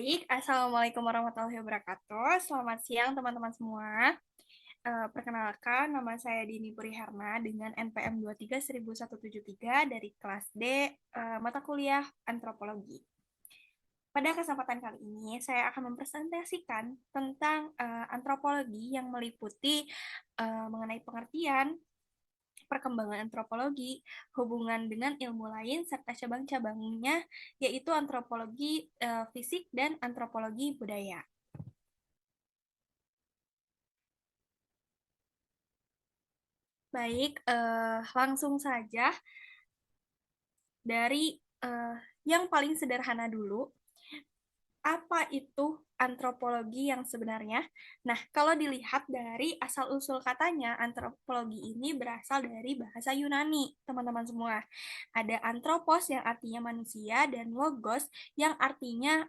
Baik, Assalamualaikum warahmatullahi wabarakatuh. Selamat siang teman-teman semua. Perkenalkan, nama saya Dini Puriharna dengan NPM 23 173 dari kelas D, mata kuliah Antropologi. Pada kesempatan kali ini, saya akan mempresentasikan tentang antropologi yang meliputi mengenai pengertian, perkembangan antropologi, hubungan dengan ilmu lain, serta cabang-cabangnya, yaitu antropologi fisik dan antropologi budaya. Baik, langsung saja dari yang paling sederhana dulu. Apa itu antropologi yang sebenarnya? Nah, kalau dilihat dari asal-usul katanya, antropologi ini berasal dari bahasa Yunani, teman-teman semua. Ada anthropos yang artinya manusia dan logos yang artinya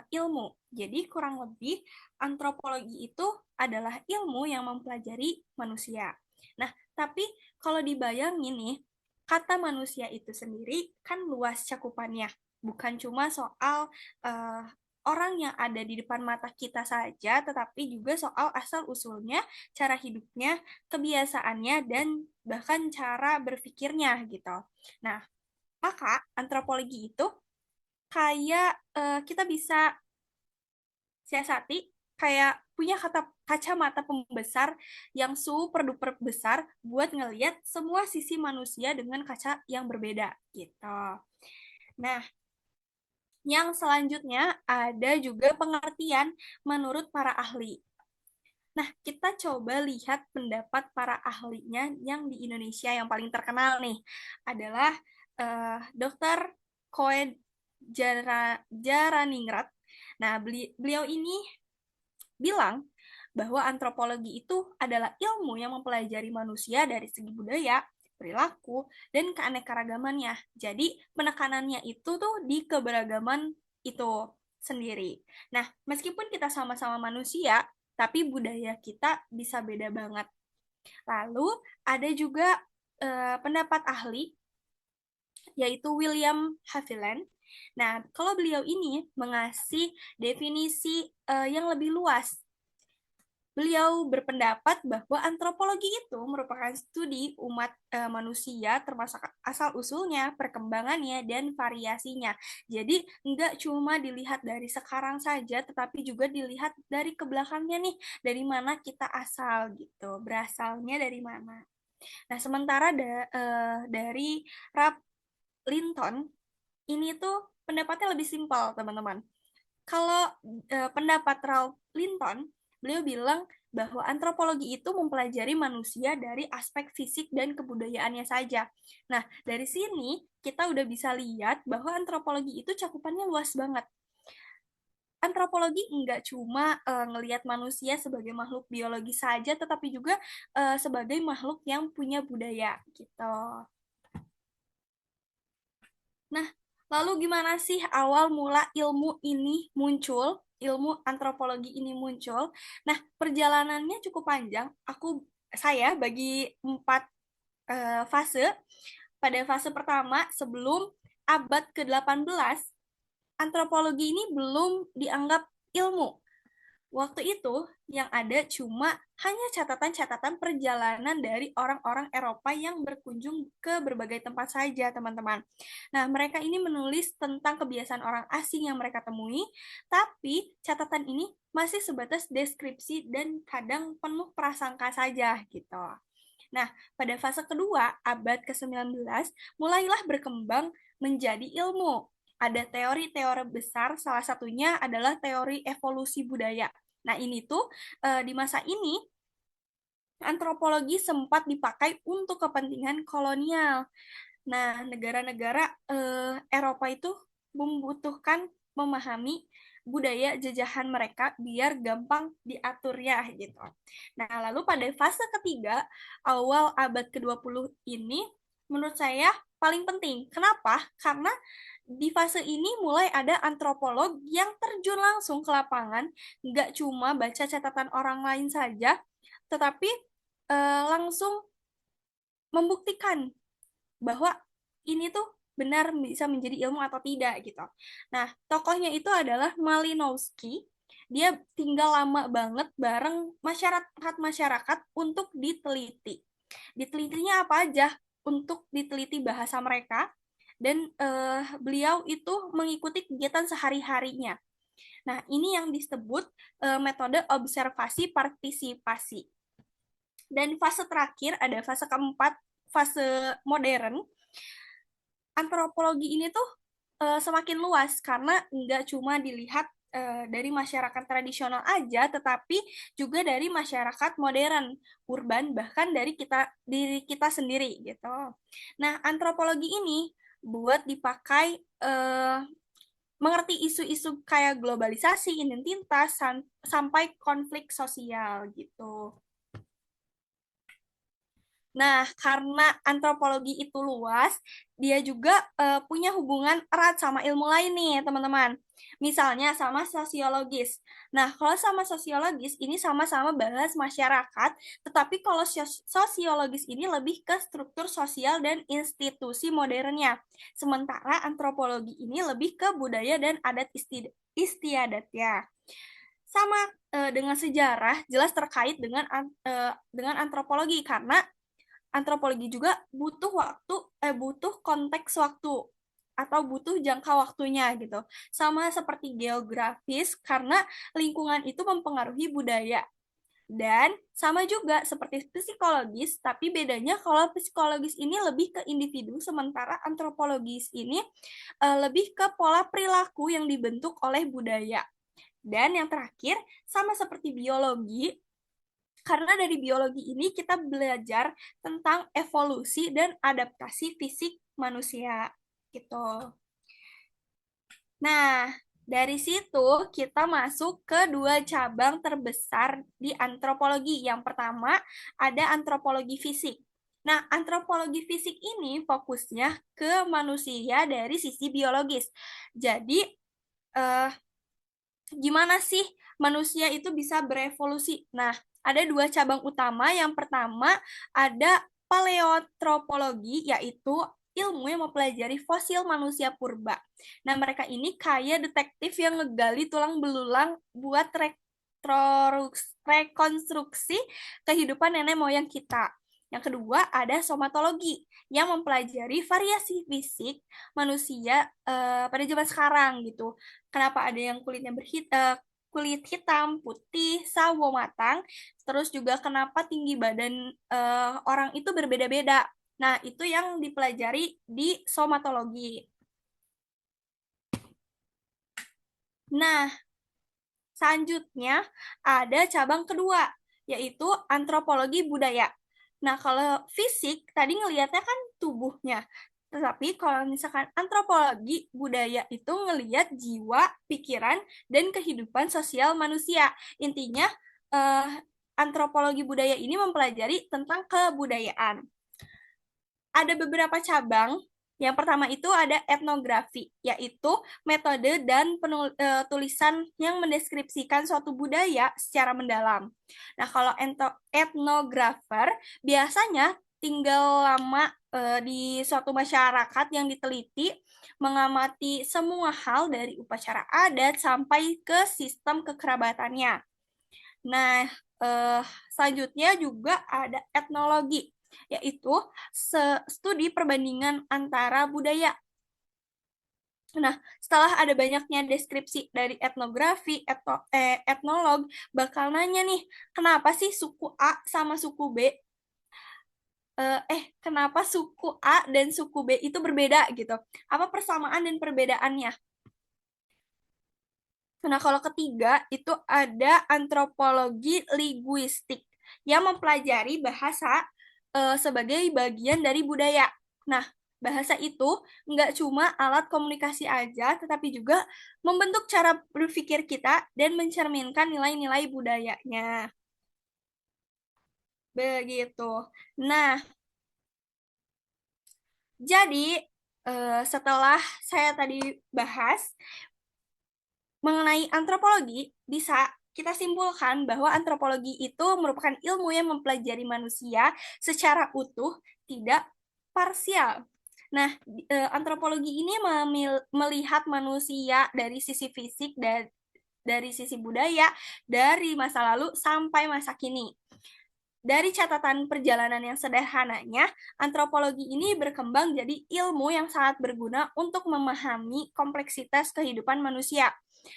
ilmu. Jadi kurang lebih antropologi itu adalah ilmu yang mempelajari manusia. Nah, tapi kalau dibayangin nih, kata manusia itu sendiri kan luas cakupannya. Bukan cuma soal uh, orang yang ada di depan mata kita saja, tetapi juga soal asal-usulnya, cara hidupnya, kebiasaannya, dan bahkan cara berpikirnya gitu. Nah, maka antropologi itu kayak kita bisa siasati, kayak punya kacamata pembesar yang super duper besar buat ngelihat semua sisi manusia dengan kaca yang berbeda gitu. Nah, yang selanjutnya ada juga pengertian menurut para ahli. Nah, kita coba lihat pendapat para ahlinya yang di Indonesia yang paling terkenal nih adalah Dr. Koe Jaraningrat. Nah, beliau ini bilang bahwa antropologi itu adalah ilmu yang mempelajari manusia dari segi budaya, perilaku, dan keanekaragamannya. Jadi, penekanannya itu tuh di keberagaman itu sendiri. Nah, meskipun kita sama-sama manusia, tapi budaya kita bisa beda banget. Lalu, ada juga pendapat ahli, yaitu William Haviland. Nah, kalau beliau ini mengasih definisi yang lebih luas. Beliau berpendapat bahwa antropologi itu merupakan studi umat manusia termasuk asal-usulnya, perkembangannya, dan variasinya. Jadi nggak cuma dilihat dari sekarang saja, tetapi juga dilihat dari ke belakangnya nih, dari mana kita asal gitu, berasalnya dari mana. Nah, sementara dari Rap Linton, ini tuh pendapatnya lebih simpel, teman-teman. Kalau pendapat Ralph Linton, beliau bilang bahwa antropologi itu mempelajari manusia dari aspek fisik dan kebudayaannya saja. Nah, dari sini kita udah bisa lihat bahwa antropologi itu cakupannya luas banget. Antropologi nggak cuma ngelihat manusia sebagai makhluk biologi saja, tetapi juga sebagai makhluk yang punya budaya gitu. Nah, lalu gimana sih awal mula ilmu ini muncul, ilmu antropologi ini muncul? Nah, perjalanannya cukup panjang. Saya bagi 4 fase. Pada fase pertama, sebelum abad ke-18, antropologi ini belum dianggap ilmu. Waktu itu yang ada cuma hanya catatan-catatan perjalanan dari orang-orang Eropa yang berkunjung ke berbagai tempat saja, teman-teman. Nah, mereka ini menulis tentang kebiasaan orang asing yang mereka temui, tapi catatan ini masih sebatas deskripsi dan kadang penuh prasangka saja gitu. Nah, pada fase kedua, abad ke-19, mulailah berkembang menjadi ilmu. Ada teori-teori besar, salah satunya adalah teori evolusi budaya. Nah, ini tuh di masa ini antropologi sempat dipakai untuk kepentingan kolonial. Nah, negara-negara Eropa itu membutuhkan memahami budaya jajahan mereka biar gampang diaturnya gitu. Nah, lalu pada fase ketiga, awal abad ke-20 ini, menurut saya paling penting. Kenapa? Karena di fase ini mulai ada antropolog yang terjun langsung ke lapangan, nggak cuma baca catatan orang lain saja, tetapi langsung membuktikan bahwa ini tuh benar bisa menjadi ilmu atau tidak gitu. Nah, tokohnya itu adalah Malinowski. Dia tinggal lama banget bareng masyarakat-masyarakat untuk diteliti. Ditelitinya apa aja? Untuk diteliti bahasa mereka, dan beliau itu mengikuti kegiatan sehari-harinya. Nah, ini yang disebut metode observasi partisipasi. Dan fase terakhir ada fase keempat, fase modern. Antropologi ini tuh semakin luas karena nggak cuma dilihat dari masyarakat tradisional aja, tetapi juga dari masyarakat modern, urban, bahkan dari diri kita sendiri gitu. Nah, antropologi ini buat dipakai mengerti isu-isu kayak globalisasi, identitas, sampai konflik sosial gitu. Nah, karena antropologi itu luas, dia juga punya hubungan erat sama ilmu lain nih, teman-teman. Misalnya sama sosiologis. Nah, kalau sama sosiologis ini sama-sama bahas masyarakat, tetapi kalau sosiologis ini lebih ke struktur sosial dan institusi modernnya. Sementara antropologi ini lebih ke budaya dan adat istiadatnya. Sama dengan sejarah, jelas terkait dengan antropologi karena antropologi juga butuh konteks waktu atau butuh jangka waktunya gitu. Sama seperti geografis karena lingkungan itu mempengaruhi budaya. Dan sama juga seperti psikologis, tapi bedanya kalau psikologis ini lebih ke individu, sementara antropologis ini lebih ke pola perilaku yang dibentuk oleh budaya. Dan yang terakhir, sama seperti biologi, karena dari biologi ini kita belajar tentang evolusi dan adaptasi fisik manusia gitu. Nah, dari situ kita masuk ke dua cabang terbesar di antropologi. Yang pertama ada antropologi fisik. Nah, antropologi fisik ini fokusnya ke manusia dari sisi biologis. Jadi, eh, gimana sih manusia itu bisa berevolusi? Nah, ada dua cabang utama. Yang pertama ada paleoantropologi, yaitu ilmu yang mempelajari fosil manusia purba. Nah, mereka ini kayak detektif yang ngegali tulang belulang buat rekonstruksi kehidupan nenek moyang kita. Yang kedua ada somatologi yang mempelajari variasi fisik manusia pada zaman sekarang gitu. Kenapa ada yang kulit hitam, putih, sawo matang, terus juga kenapa tinggi badan orang itu berbeda-beda. Nah, itu yang dipelajari di somatologi. Nah, selanjutnya ada cabang kedua, yaitu antropologi budaya. Nah, kalau fisik tadi ngelihatnya kan tubuhnya. Tetapi kalau misalkan antropologi budaya itu ngelihat jiwa, pikiran, dan kehidupan sosial manusia. Intinya, eh, antropologi budaya ini mempelajari tentang kebudayaan. Ada beberapa cabang. Yang pertama itu ada etnografi, yaitu metode dan tulisan yang mendeskripsikan suatu budaya secara mendalam. Nah, kalau etnografer biasanya tinggal lama di suatu masyarakat yang diteliti, mengamati semua hal dari upacara adat sampai ke sistem kekerabatannya. Nah, eh, selanjutnya juga ada etnologi, yaitu studi perbandingan antara budaya. Nah, setelah ada banyaknya deskripsi dari etnografi, etnolog, bakal nanya nih, kenapa sih suku A sama suku B, kenapa suku A dan suku B itu berbeda gitu? Apa persamaan dan perbedaannya? Nah, kalau ketiga itu ada antropologi linguistik yang mempelajari bahasa sebagai bagian dari budaya. Nah, bahasa itu nggak cuma alat komunikasi aja, tetapi juga membentuk cara berpikir kita dan mencerminkan nilai-nilai budayanya. Begitu. Nah, jadi setelah saya tadi bahas mengenai antropologi, bisa kita simpulkan bahwa antropologi itu merupakan ilmu yang mempelajari manusia secara utuh, tidak parsial. Nah, antropologi ini melihat manusia dari sisi fisik dan dari sisi budaya, dari masa lalu sampai masa kini. Dari catatan perjalanan yang sederhananya, antropologi ini berkembang jadi ilmu yang sangat berguna untuk memahami kompleksitas kehidupan manusia.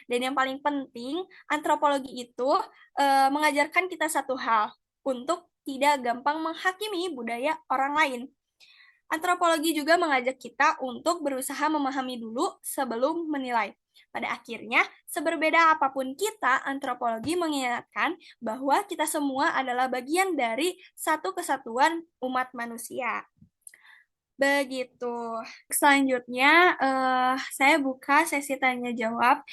Dan yang paling penting, antropologi itu mengajarkan kita satu hal, untuk tidak gampang menghakimi budaya orang lain. Antropologi juga mengajak kita untuk berusaha memahami dulu sebelum menilai. Pada akhirnya, seberbeda apapun kita, antropologi mengingatkan bahwa kita semua adalah bagian dari satu kesatuan umat manusia. Begitu. Selanjutnya, saya buka sesi tanya jawab.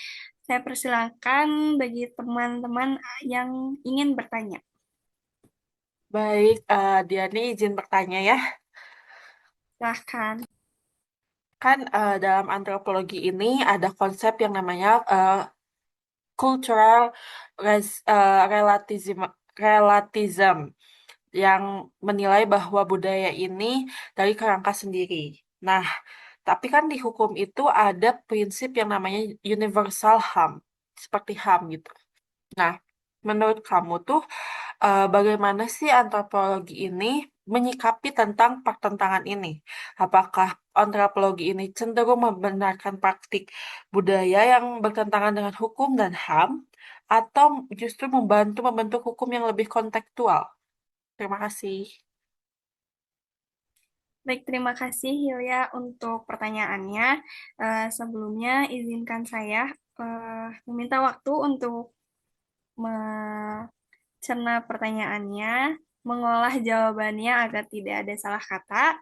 Saya persilakan bagi teman-teman yang ingin bertanya. Baik, Diani izin bertanya ya. Silahkan. Kan dalam antropologi ini ada konsep yang namanya cultural relativism, relativism yang menilai bahwa budaya ini dari kerangka sendiri. Nah, tapi kan di hukum itu ada prinsip yang namanya universal harm, seperti HAM gitu. Nah, menurut kamu tuh bagaimana sih antropologi ini menyikapi tentang pertentangan ini? Apakah antropologi ini cenderung membenarkan praktik budaya yang bertentangan dengan hukum dan HAM, atau justru membantu membentuk hukum yang lebih kontekstual? Terima kasih. Baik, terima kasih Hilya untuk pertanyaannya. Sebelumnya izinkan saya meminta waktu untuk mencerna pertanyaannya, mengolah jawabannya agar tidak ada salah kata.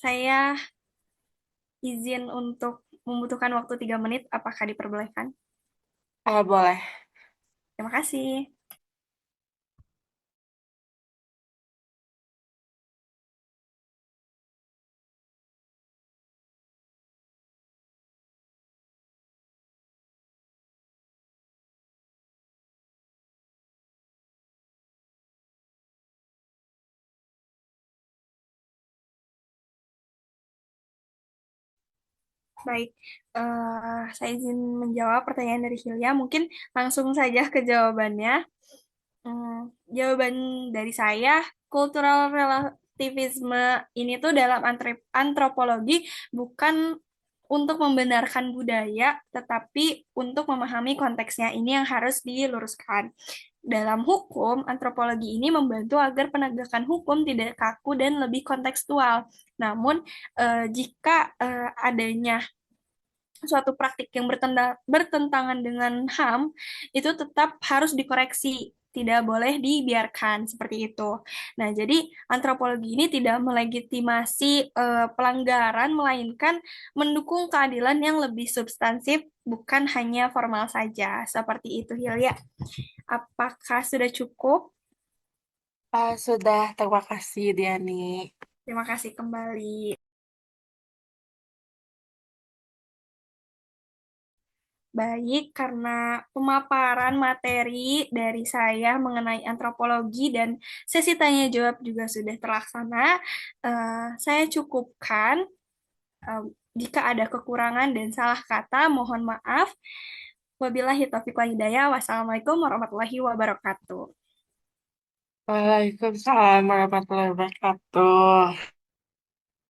Saya izin untuk membutuhkan waktu 3 menit. Apakah diperbolehkan? Boleh. Terima kasih. Baik, saya izin menjawab pertanyaan dari Hilya. Mungkin langsung saja ke jawabannya. Jawaban dari saya, cultural relativisme ini tuh dalam antropologi bukan untuk membenarkan budaya, tetapi untuk memahami konteksnya ini yang harus diluruskan. Dalam hukum, antropologi ini membantu agar penegakan hukum tidak kaku dan lebih kontekstual. Namun, jika adanya suatu praktik yang bertentangan dengan HAM itu tetap harus dikoreksi, tidak boleh dibiarkan seperti itu. Nah, jadi antropologi ini tidak melegitimasi pelanggaran, melainkan mendukung keadilan yang lebih substansif, bukan hanya formal saja. Seperti itu, Hilya. Apakah sudah cukup? Sudah, terima kasih Diani. Terima kasih kembali. Baik, karena pemaparan materi dari saya mengenai antropologi dan sesi tanya jawab juga sudah terlaksana, saya cukupkan. Eh, Jika ada kekurangan dan salah kata, mohon maaf. Wabillahi taufiq wal hidayah. Wassalamualaikum warahmatullahi wabarakatuh. Waalaikumsalam warahmatullahi wabarakatuh.